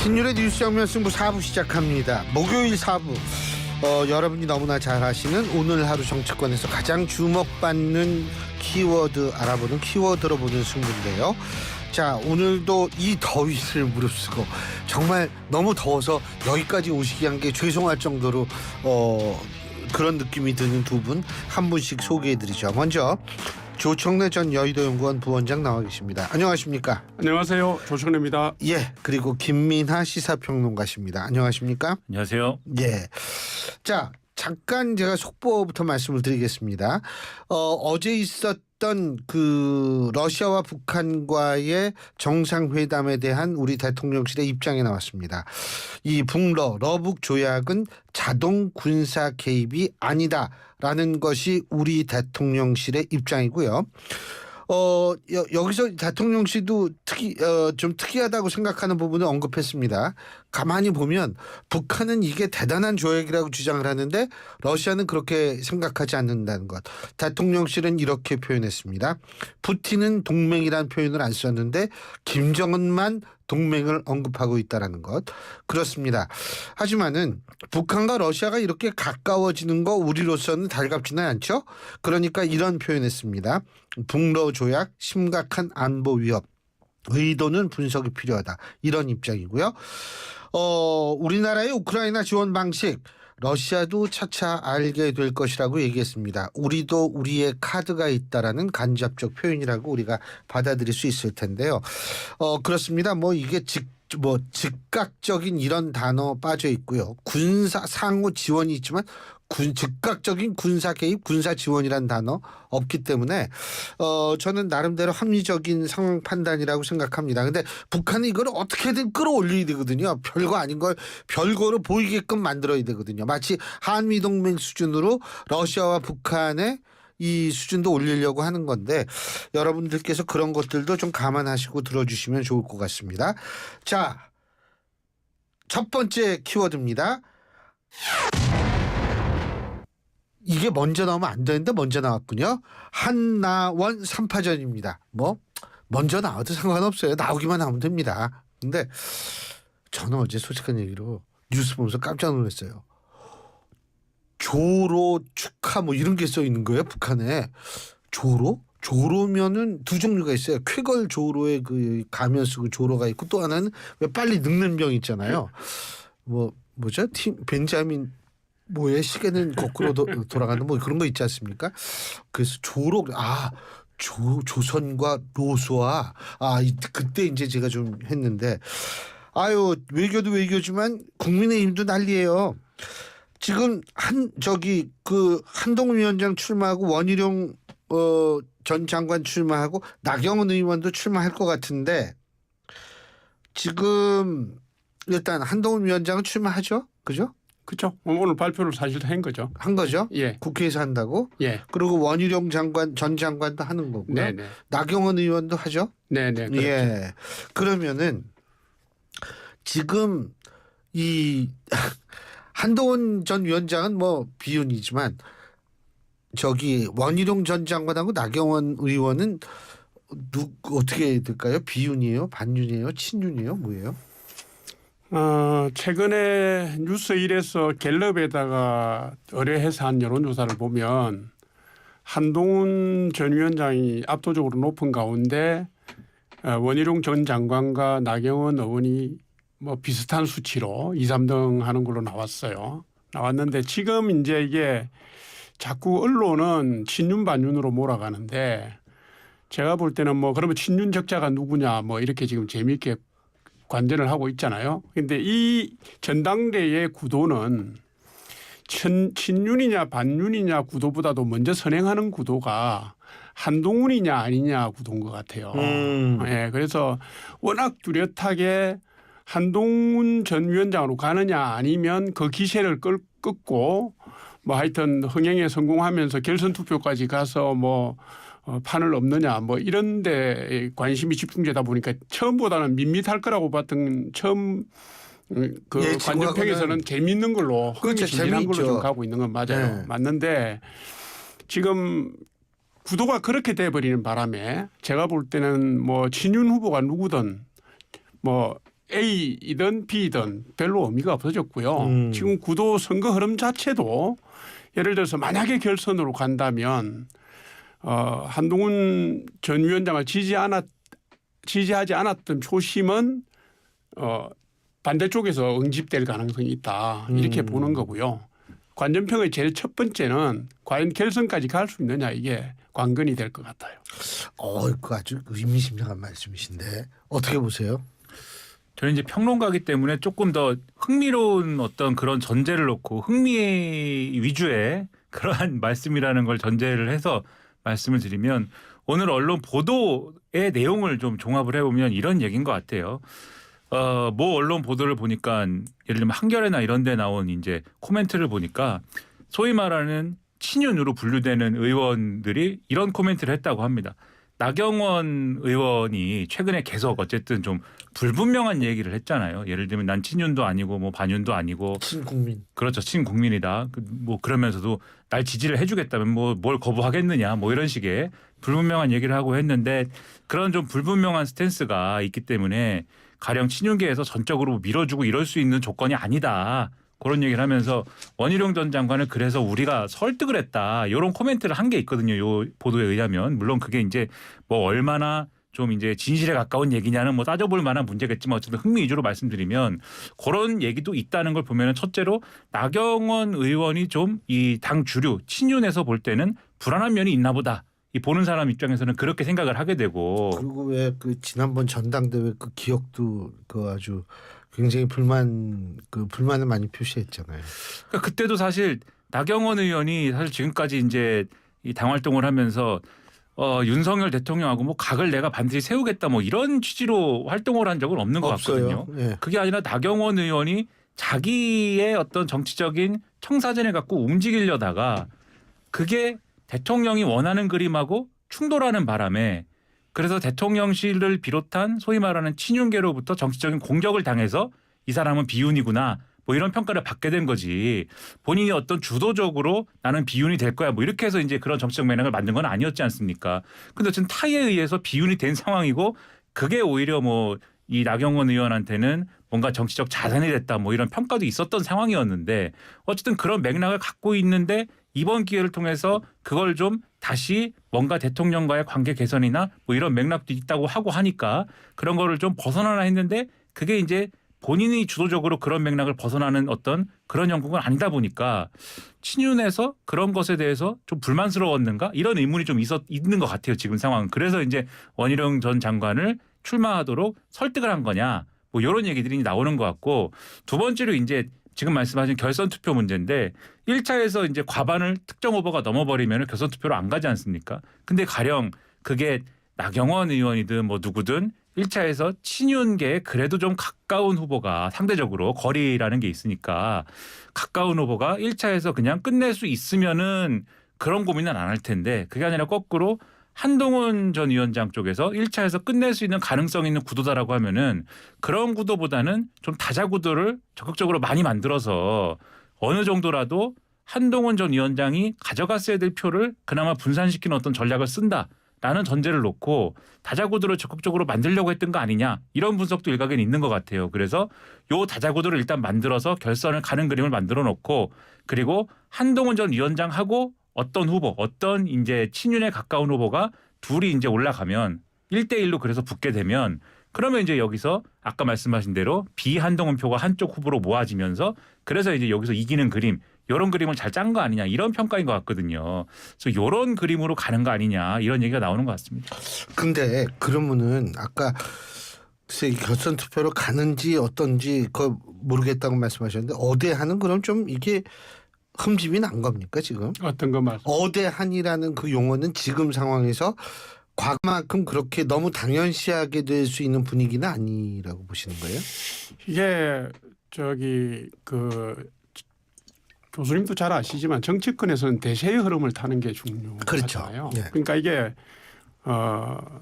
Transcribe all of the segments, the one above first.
신율의 뉴스 정면 승부 4부 시작합니다. 목요일 4부. 여러분이 너무나 잘 아시는 오늘 하루 정치권에서 가장 주목받는 키워드 알아보는 키워드로 보는 승부인데요. 자, 오늘도 이 더위를 무릅쓰고 정말 너무 더워서 여기까지 오시게 한 게 죄송할 정도로 그런 느낌이 드는 두 분 한 분씩 소개해드리죠. 먼저 조청래 전 여의도연구원 부원장 나와 계십니다. 안녕하십니까? 안녕하세요. 조청래입니다. 예, 그리고 김민하 시사평론가십니다. 안녕하십니까? 안녕하세요. 예. 자, 잠깐 제가 속보부터 말씀을 드리겠습니다. 어제 있었던 그 러시아와 북한과의 정상회담에 대한 우리 대통령실의 입장이 나왔습니다. 이 러북 조약은 자동 군사 개입이 아니다라는 것이 우리 대통령실의 입장이고요. 여기서 대통령실도 좀 특이하다고 생각하는 부분을 언급했습니다. 가만히 보면 북한은 이게 대단한 조약이라고 주장을 하는데 러시아는 그렇게 생각하지 않는다는 것. 대통령실은 이렇게 표현했습니다. 푸틴은 동맹이라는 표현을 안 썼는데 김정은만 동맹을 언급하고 있다는 것. 그렇습니다. 하지만은 북한과 러시아가 이렇게 가까워지는 거 우리로서는 달갑지는 않죠. 그러니까 이런 표현했습니다. 북러 조약 심각한 안보 위협. 의도는 분석이 필요하다. 이런 입장이고요. 우리나라의 우크라이나 지원 방식 러시아도 차차 알게 될 것이라고 얘기했습니다. 우리도 우리의 카드가 있다라는 간접적 표현이라고 우리가 받아들일 수 있을 텐데요. 그렇습니다. 뭐 이게 즉각적인 이런 단어 빠져 있고요. 군사 상호 지원이 있지만 즉각적인 군사 개입, 군사 지원이란 단어 없기 때문에 저는 나름대로 합리적인 상황 판단이라고 생각합니다. 근데 북한은 이걸 어떻게든 끌어올려야 되거든요. 별거 아닌 걸 별거로 보이게끔 만들어야 되거든요. 마치 한미동맹 수준으로 러시아와 북한의 이 수준도 올리려고 하는 건데 여러분들께서 그런 것들도 좀 감안하시고 들어주시면 좋을 것 같습니다. 자, 첫 번째 키워드입니다. 이게 먼저 나오면 안 되는데 먼저 나왔군요. 한나원 3파전입니다. 뭐 먼저 나와도 상관없어요. 나오기만 하면 됩니다. 근데 저는 어제 솔직한 얘기로 뉴스 보면서 깜짝 놀랐어요. 조로 축하 뭐 이런 게 써 있는 거예요. 북한에. 조로? 조로면은 두 종류가 있어요. 쾌걸 조로에 그 가면 쓰고 조로가 있고 또 하나는 왜 빨리 늙는 병 있잖아요. 뭐죠? 벤자민 뭐의 시계는 거꾸로 돌아가는 뭐 그런 거 있지 않습니까? 그래서 조선과 로소아 그때 이제 제가 좀 했는데 외교도 외교지만 국민의힘도 난리예요. 지금 한동훈 위원장 출마하고 원희룡 전 장관 출마하고 나경원 의원도 출마할 것 같은데 지금 일단 한동훈 위원장은 출마하죠, 그죠? 그렇죠. 오늘 발표를 사실 한 거죠. 한 거죠? 예. 국회에서 한다고? 예. 그리고 원희룡 전 장관도 하는 거고요. 네네. 나경원 의원도 하죠? 네네. 그렇죠. 예. 그러면은 지금 이 한동훈 전 위원장은 뭐 비윤이지만 원희룡 전 장관하고 나경원 의원은 어떻게 될까요? 비윤이에요? 반윤이에요? 친윤이에요? 뭐예요? 최근에 뉴스1에서 갤럽에다가 의뢰해서 한 여론조사를 보면 한동훈 전 위원장이 압도적으로 높은 가운데 원희룡 전 장관과 나경원 의원이 뭐 비슷한 수치로 2, 3등 하는 걸로 나왔는데 지금 이제 이게 자꾸 언론은 친윤 반윤으로 몰아가는데 제가 볼 때는 뭐 그러면 친윤 적자가 누구냐 뭐 이렇게 지금 재미있게 관전을 하고 있잖아요. 그런데 이 전당대회 구도는 친윤이냐 반윤이냐 구도보다도 먼저 선행하는 구도가 한동훈이냐 아니냐 구도인 것 같아요. 예, 그래서 워낙 뚜렷하게 한동훈 전 위원장으로 가느냐 아니면 그 기세를 끊고 뭐 하여튼 흥행에 성공하면서 결선 투표까지 가서 뭐 판을 없느냐 뭐 이런 데 관심이 집중되다 보니까 처음보다는 밋밋할 거라고 봤던 처음 그 관전평에서는 재미있는 걸로 흥미진진한 걸로 좀 가고 있는 건 맞아요. 네. 맞는데 지금 구도가 그렇게 돼버리는 바람에 제가 볼 때는 뭐 친윤 후보가 누구든 뭐 A이든 B든 별로 의미가 없어졌고요. 지금 구도 선거 흐름 자체도 예를 들어서 만약에 결선으로 간다면 한동훈 전 위원장을 지지하지 않았던 초심은 반대쪽에서 응집될 가능성이 있다. 이렇게 보는 거고요. 관전평의 제일 첫 번째는 과연 결선까지 갈 수 있느냐 이게 관건이 될 것 같아요. 그 아주 의미심장한 말씀이신데 어떻게 보세요? 저는 이제 평론가이기 때문에 조금 더 흥미로운 어떤 그런 전제를 놓고 흥미 위주의 그러한 말씀이라는 걸 전제를 해서 말씀을 드리면 오늘 언론 보도의 내용을 좀 종합을 해보면 이런 얘기인 것 같아요. 뭐 언론 보도를 보니까 예를 들면 한겨레나 이런 데 나온 이제 코멘트를 보니까 소위 말하는 친윤으로 분류되는 의원들이 이런 코멘트를 했다고 합니다. 나경원 의원이 최근에 계속 어쨌든 좀 불분명한 얘기를 했잖아요. 예를 들면 난 친윤도 아니고 뭐 반윤도 아니고 친국민. 그렇죠. 친국민이다. 뭐 그러면서도 날 지지를 해주겠다면 뭐 뭘 거부하겠느냐 뭐 이런 식의 불분명한 얘기를 하고 했는데 그런 좀 불분명한 스탠스가 있기 때문에 가령 친윤계에서 전적으로 밀어주고 이럴 수 있는 조건이 아니다. 그런 얘기를 하면서 원희룡 전 장관을 그래서 우리가 설득을 했다. 이런 코멘트를 한 게 있거든요. 요 보도에 의하면. 물론 그게 이제 뭐 얼마나 좀 이제 진실에 가까운 얘기냐는 뭐 따져볼 만한 문제겠지만 어쨌든 흥미 위주로 말씀드리면 그런 얘기도 있다는 걸 보면은 첫째로 나경원 의원이 좀 이 당 주류 친윤에서 볼 때는 불안한 면이 있나 보다. 이 보는 사람 입장에서는 그렇게 생각을 하게 되고 그리고 왜 그 지난번 전당대회 그 기억도 그 아주 굉장히 불만을 많이 표시했잖아요. 그러니까 그때도 사실 나경원 의원이 사실 지금까지 이제 이 당 활동을 하면서 윤석열 대통령하고 뭐 각을 내가 반드시 세우겠다 뭐 이런 취지로 활동을 한 적은 없는 것 같거든요. 예. 그게 아니라 나경원 의원이 자기의 어떤 정치적인 청사진을 갖고 움직이려다가 그게 대통령이 원하는 그림하고 충돌하는 바람에 그래서 대통령실을 비롯한 소위 말하는 친윤계로부터 정치적인 공격을 당해서 이 사람은 비윤이구나 뭐 이런 평가를 받게 된 거지 본인이 어떤 주도적으로 나는 비윤이 될 거야 뭐 이렇게 해서 이제 그런 정치적 맥락을 만든 건 아니었지 않습니까? 근데 어쨌든 타에 의해서 비윤이 된 상황이고 그게 오히려 뭐 이 나경원 의원한테는 뭔가 정치적 자산이 됐다 뭐 이런 평가도 있었던 상황이었는데 어쨌든 그런 맥락을 갖고 있는데 이번 기회를 통해서 그걸 좀 다시 뭔가 대통령과의 관계 개선이나 뭐 이런 맥락도 있다고 하고 하니까 그런 거를 좀 벗어나나 했는데 그게 이제 본인이 주도적으로 그런 맥락을 벗어나는 어떤 그런 영국은 아니다 보니까 친윤에서 그런 것에 대해서 좀 불만스러웠는가 이런 의문이 좀 있는 것 같아요. 지금 상황은. 그래서 이제 원희룡 전 장관을 출마하도록 설득을 한 거냐 뭐 이런 얘기들이 나오는 것 같고 두 번째로 이제 지금 말씀하신 결선 투표 문제인데 1차에서 이제 과반을 특정 후보가 넘어버리면 결선 투표로 안 가지 않습니까? 근데 가령 그게 나경원 의원이든 뭐 누구든 1차에서 친윤계에 그래도 좀 가까운 후보가 상대적으로 거리라는 게 있으니까 가까운 후보가 1차에서 그냥 끝낼 수 있으면은 그런 고민은 안 할 텐데 그게 아니라 거꾸로 한동훈 전 위원장 쪽에서 1차에서 끝낼 수 있는 가능성 있는 구도다라고 하면은 그런 구도보다는 좀 다자 구도를 적극적으로 많이 만들어서 어느 정도라도 한동훈 전 위원장이 가져갔어야 될 표를 그나마 분산시키는 어떤 전략을 쓴다라는 전제를 놓고 다자 구도를 적극적으로 만들려고 했던 거 아니냐 이런 분석도 일각에는 있는 것 같아요. 그래서 요 다자 구도를 일단 만들어서 결선을 가는 그림을 만들어 놓고 그리고 한동훈 전 위원장하고 어떤 후보, 어떤 이제 친윤에 가까운 후보가 둘이 이제 올라가면 1대1로 그래서 붙게 되면 그러면 이제 여기서 아까 말씀하신 대로 비한동훈 표가 한쪽 후보로 모아지면서 그래서 이제 여기서 이기는 그림 이런 그림을 잘 짠 거 아니냐 이런 평가인 것 같거든요. 그래서 이런 그림으로 가는 거 아니냐 이런 얘기가 나오는 것 같습니다. 근데 그러면은 아까 글쎄 결선 투표로 가는지 어떤지 그거 모르겠다고 말씀하셨는데 어대하는 그럼 좀 이게 흠집이 난 겁니까 지금? 어떤 거 말씀? 어대한이라는 그 용어는 지금 상황에서 과거만큼 그렇게 너무 당연시하게 될 수 있는 분위기는 아니라고 보시는 거예요? 이게 그 교수님도 잘 아시지만 정치권에서는 대세의 흐름을 타는 게 중요하잖아요. 그렇죠. 네. 그러니까 이게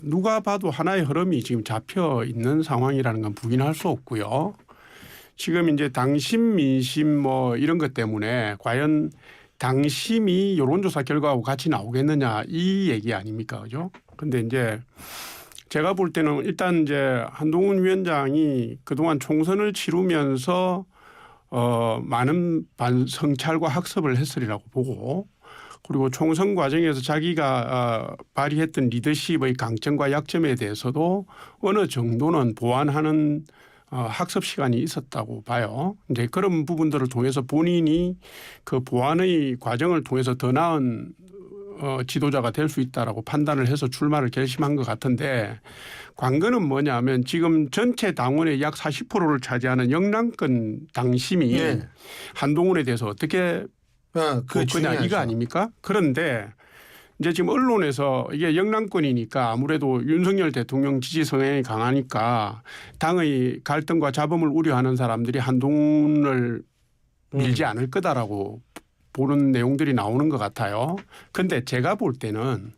누가 봐도 하나의 흐름이 지금 잡혀 있는 상황이라는 건 부인할 수 없고요. 지금 이제 당심 민심 뭐 이런 것 때문에 과연 당심이 여론조사 결과하고 같이 나오겠느냐 이 얘기 아닙니까, 그죠? 근데 이제 제가 볼 때는 일단 이제 한동훈 위원장이 그동안 총선을 치르면서 많은 성찰과 학습을 했으리라고 보고 그리고 총선 과정에서 자기가 발휘했던 리더십의 강점과 약점에 대해서도 어느 정도는 보완하는 학습 시간이 있었다고 봐요. 이제 그런 부분들을 통해서 본인이 그 보완의 과정을 통해서 더 나은 지도자가 될 수 있다라고 판단을 해서 출마를 결심한 것 같은데 관건은 뭐냐면 지금 전체 당원의 약 40%를 차지하는 영남권 당심이 네. 한동훈에 대해서 어떻게 그냐 이거 아닙니까? 그런데 이제 지금 언론에서 이게 영남권이니까 아무래도 윤석열 대통령 지지 성향이 강하니까 당의 갈등과 잡음을 우려하는 사람들이 한동훈을 밀지 않을 거다라고 보는 내용들이 나오는 것 같아요. 그런데 제가 볼 때는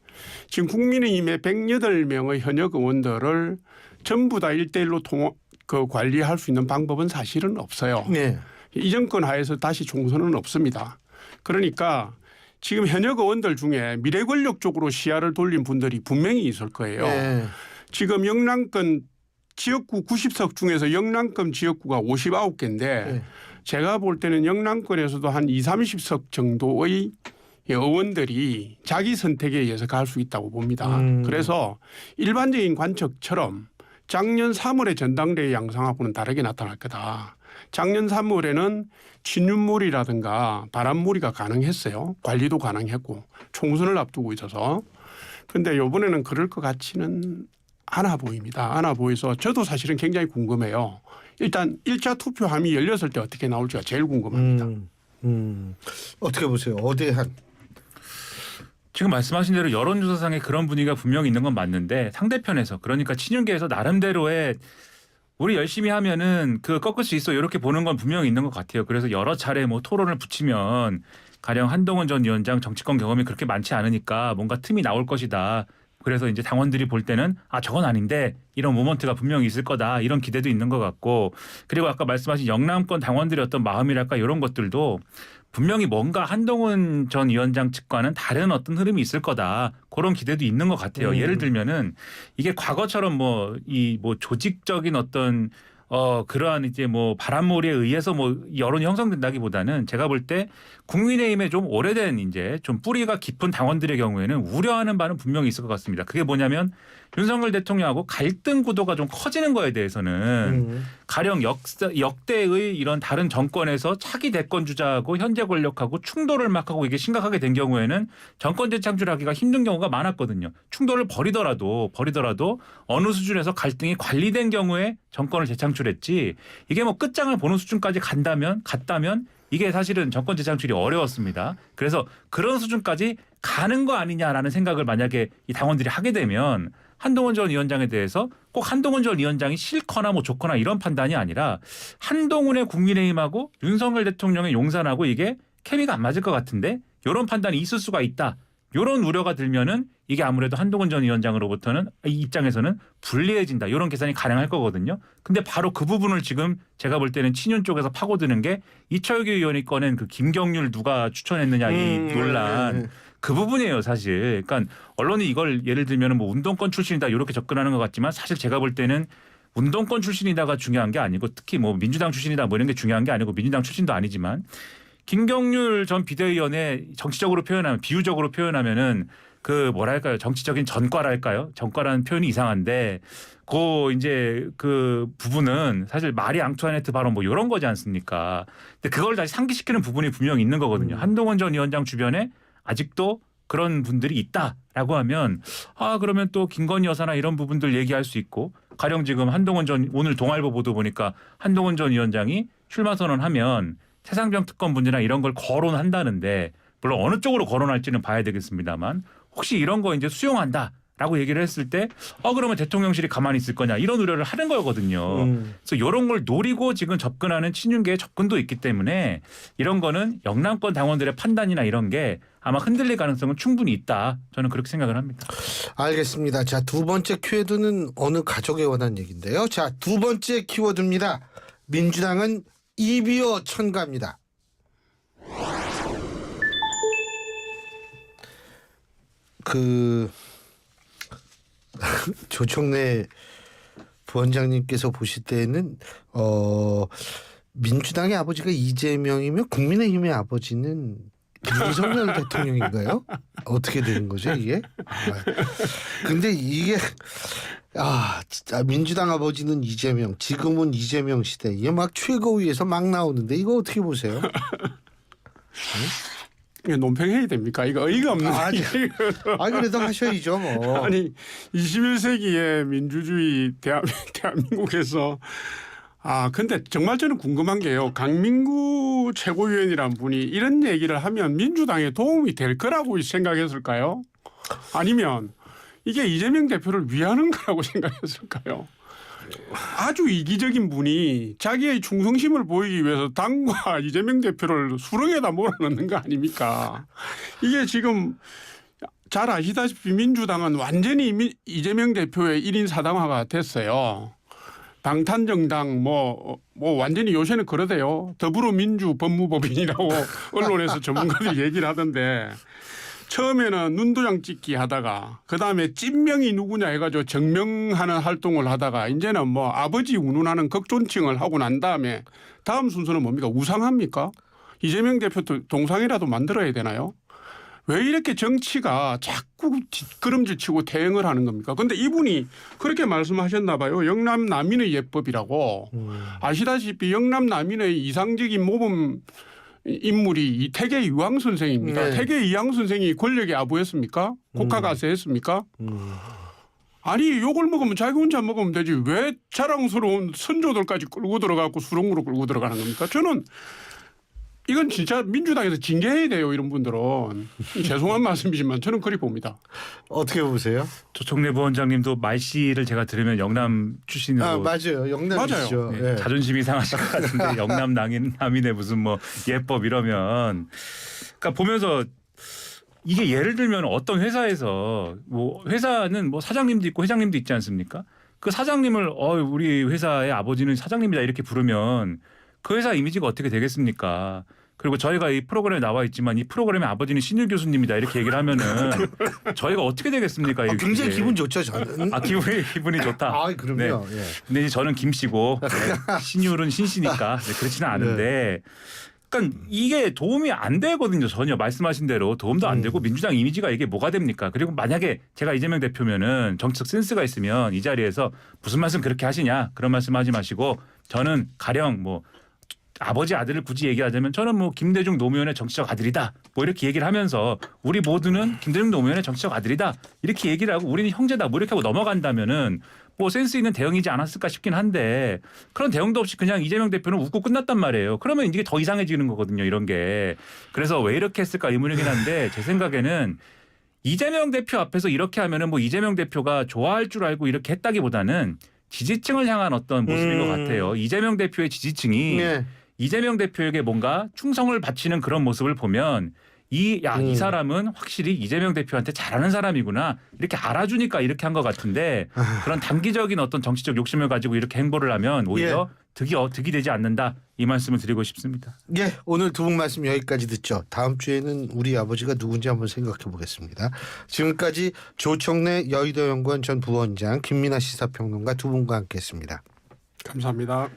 지금 국민의힘의 108명의 현역 의원들을 전부 다 1대1로 관리할 수 있는 방법은 사실은 없어요. 네. 이 정권 하에서 다시 총선은 없습니다. 그러니까 지금 현역 의원들 중에 미래 권력 쪽으로 시야를 돌린 분들이 분명히 있을 거예요. 네. 지금 영남권 지역구 90석 중에서 영남권 지역구가 59개인데 네. 제가 볼 때는 영남권에서도 한 20, 30석 정도의 의원들이 자기 선택에 의해서 갈 수 있다고 봅니다. 그래서 일반적인 관측처럼 작년 3월의 전당대회 양상하고는 다르게 나타날 거다. 작년 3월에는 친윤몰이라든가 바람몰이가 가능했어요. 관리도 가능했고 총선을 앞두고 있어서. 그런데 이번에는 그럴 것 같지는 않아 보입니다. 않아 보여서 저도 사실은 굉장히 궁금해요. 일단 1차 투표함이 열렸을 때 어떻게 나올지가 제일 궁금합니다. 어떻게 보세요? 어대한. 지금 말씀하신 대로 여론조사상에 그런 분위기가 분명히 있는 건 맞는데 상대편에서 그러니까 친윤계에서 나름대로의 우리 열심히 하면은 그 꺾을 수 있어 이렇게 보는 건 분명히 있는 것 같아요. 그래서 여러 차례 뭐 토론을 붙이면 가령 한동훈 전 위원장 정치권 경험이 그렇게 많지 않으니까 뭔가 틈이 나올 것이다. 그래서 이제 당원들이 볼 때는 저건 아닌데 이런 모먼트가 분명히 있을 거다 이런 기대도 있는 것 같고 그리고 아까 말씀하신 영남권 당원들의 어떤 마음이랄까 이런 것들도 분명히 뭔가 한동훈 전 위원장 측과는 다른 어떤 흐름이 있을 거다 그런 기대도 있는 것 같아요. 예를 들면은 이게 과거처럼 뭐 조직적인 어떤 그러한 이제 뭐 바람몰이에 의해서 뭐 여론이 형성된다기보다는 제가 볼 때 국민의힘에 좀 오래된 이제 좀 뿌리가 깊은 당원들의 경우에는 우려하는 바는 분명히 있을 것 같습니다. 그게 뭐냐면 윤석열 대통령하고 갈등 구도가 좀 커지는 거에 대해서는 가령 역대의 이런 다른 정권에서 차기 대권 주자하고 현재 권력하고 충돌을 막 하고 이게 심각하게 된 경우에는 정권 재창출하기가 힘든 경우가 많았거든요. 충돌을 벌이더라도 어느 수준에서 갈등이 관리된 경우에 정권을 재창출했지 이게 뭐 끝장을 보는 수준까지 갔다면 이게 사실은 정권 재창출이 어려웠습니다. 그래서 그런 수준까지 가는 거 아니냐라는 생각을 만약에 이 당원들이 하게 되면 한동훈 전 위원장에 대해서 꼭 한동훈 전 위원장이 싫거나 뭐 좋거나 이런 판단이 아니라 한동훈의 국민의힘하고 윤석열 대통령의 용산하고 이게 케미가 안 맞을 것 같은데 이런 판단이 있을 수가 있다. 이런 우려가 들면은 이게 아무래도 한동훈 전 위원장으로부터는 이 입장에서는 불리해진다. 이런 계산이 가능할 거거든요. 근데 바로 그 부분을 지금 제가 볼 때는 친윤 쪽에서 파고드는 게 이철규 의원이 꺼낸 그 김경률 누가 추천했느냐 이 논란. 그 부분이에요, 사실. 그러니까 언론이 이걸 예를 들면 뭐 운동권 출신이다 이렇게 접근하는 것 같지만 사실 제가 볼 때는 운동권 출신이다가 중요한 게 아니고 특히 뭐 민주당 출신이다 뭐 이런 게 중요한 게 아니고 민주당 출신도 아니지만 김경률 전 비대위원회 정치적으로 표현하면 비유적으로 표현하면은 그 뭐랄까요 정치적인 전과랄까요 전과라는 표현이 이상한데 그 이제 그 부분은 사실 마리 앙투아네트 발언 뭐 이런 거지 않습니까? 근데 그걸 다시 상기시키는 부분이 분명히 있는 거거든요. 한동훈 전 위원장 주변에 아직도 그런 분들이 있다라고 하면 그러면 또 김건희 여사나 이런 부분들 얘기할 수 있고 가령 지금 한동훈 전 오늘 동아일보 보도 보니까 한동훈 전 위원장이 출마 선언하면 새상병 특검 문제나 이런 걸 거론한다는데 물론 어느 쪽으로 거론할지는 봐야 되겠습니다만 혹시 이런 거 이제 수용한다라고 얘기를 했을 때 그러면 대통령실이 가만히 있을 거냐 이런 우려를 하는 거거든요. 그래서 이런 걸 노리고 지금 접근하는 친윤계의 접근도 있기 때문에 이런 거는 영남권 당원들의 판단이나 이런 게 아마 흔들릴 가능성은 충분히 있다. 저는 그렇게 생각을 합니다. 알겠습니다. 자, 두 번째 키워드는 어느 가족에 관한 얘기인데요. 자, 두 번째 키워드입니다. 민주당은 이비어 천가입니다. 조청래 부원장님께서 보실 때는 민주당의 아버지가 이재명이면 국민의힘의 아버지는 윤석열 대통령인가요? 어떻게 되는 거죠 이게? 근데 이게 진짜 민주당 아버지는 이재명, 지금은 이재명 시대 이게 막 최고위에서 막 나오는데 이거 어떻게 보세요? 이게 논평해야 됩니까? 이거 어이가 없는 그래도 하셔야죠. 뭐. 아니 21세기의 민주주의 대한민국에서 근데 정말 저는 궁금한 게요. 강민구 최고위원이란 분이 이런 얘기를 하면 민주당에 도움이 될 거라고 생각했을까요? 아니면 이게 이재명 대표를 위하는 거라고 생각했을까요? 아주 이기적인 분이 자기의 충성심을 보이기 위해서 당과 이재명 대표를 수렁에다 몰아넣는 거 아닙니까? 이게 지금 잘 아시다시피 민주당은 완전히 이재명 대표의 1인 사당화가 됐어요. 방탄정당 뭐 완전히 요새는 그러대요. 더불어민주 법무법인이라고 언론에서 전문가들이 얘기를 하던데 처음에는 눈도장 찍기 하다가 그다음에 찐명이 누구냐 해가지고 정명하는 활동을 하다가 이제는 뭐 아버지 운운하는 극존칭을 하고 난 다음에 다음 순서는 뭡니까? 우상합니까? 이재명 대표 동상이라도 만들어야 되나요? 왜 이렇게 정치가 자꾸 뒷걸음질 치고 대응을 하는 겁니까? 그런데 이분이 그렇게 말씀하셨나 봐요. 영남 남인의 예법이라고. 아시다시피 영남 남인의 이상적인 모범 인물이 이 태계 이황 선생입니다. 네. 태계 이황 선생이 권력에 아부했습니까? 국가가세했습니까? 아니 욕을 먹으면 자기 혼자 먹으면 되지 왜 자랑스러운 선조들까지 끌고 들어가고 수렁으로 끌고 들어가는 겁니까? 저는 이건 진짜 민주당에서 징계해야 돼요. 이런 분들은. 죄송한 말씀이지만 저는 그리 봅니다. 어떻게 보세요? 조청래 부원장님도 말씨를 제가 들으면 영남 출신으로 맞아요. 영남이시죠. 네, 네. 자존심이 상하실 것 같은데 영남 남인의 무슨 뭐 예법 이러면 그러니까 보면서 이게 예를 들면 어떤 회사에서 뭐 회사는 뭐 사장님도 있고 회장님도 있지 않습니까? 그 사장님을 우리 회사의 아버지는 사장님이다 이렇게 부르면 그 회사 이미지가 어떻게 되겠습니까? 그리고 저희가 이 프로그램에 나와 있지만 이 프로그램의 아버지는 신일 교수님이다 이렇게 얘기를 하면은 저희가 어떻게 되겠습니까? 굉장히 기분 좋죠 저는. 기분이 좋다. 그럼요. 네. 예. 근데 이제 저는 김씨고 신율은 신씨니까 그렇지는 않은데. 그러니까 이게 도움이 안 되거든요. 전혀 말씀하신 대로 도움도 안 되고 민주당 이미지가 이게 뭐가 됩니까? 그리고 만약에 제가 이재명 대표면은 정치적 센스가 있으면 이 자리에서 무슨 말씀 그렇게 하시냐 그런 말씀하지 마시고 저는 가령 뭐 아버지 아들을 굳이 얘기하자면 저는 뭐 김대중 노무현의 정치적 아들이다 뭐 이렇게 얘기를 하면서 우리 모두는 김대중 노무현의 정치적 아들이다 이렇게 얘기를 하고 우리는 형제다 뭐 이렇게 하고 넘어간다면은 뭐 센스 있는 대응이지 않았을까 싶긴 한데 그런 대응도 없이 그냥 이재명 대표는 웃고 끝났단 말이에요. 그러면 이게 더 이상해지는 거거든요. 이런 게. 그래서 왜 이렇게 했을까 의문이긴 한데 제 생각에는 이재명 대표 앞에서 이렇게 하면은 뭐 이재명 대표가 좋아할 줄 알고 이렇게 했다기보다는 지지층을 향한 어떤 모습인 것 같아요. 이재명 대표의 지지층이 네. 이재명 대표에게 뭔가 충성을 바치는 그런 모습을 보면 이 사람은 확실히 이재명 대표한테 잘하는 사람이구나 이렇게 알아주니까 이렇게 한 것 같은데 그런 단기적인 어떤 정치적 욕심을 가지고 이렇게 행보를 하면 오히려 득이 되지 않는다 이 말씀을 드리고 싶습니다. 예, 오늘 두 분 말씀 여기까지 듣죠. 다음 주에는 우리 아버지가 누군지 한번 생각해 보겠습니다. 지금까지 조청래 여의도연구원 전 부원장 김민하 시사평론가 두 분과 함께했습니다. 감사합니다.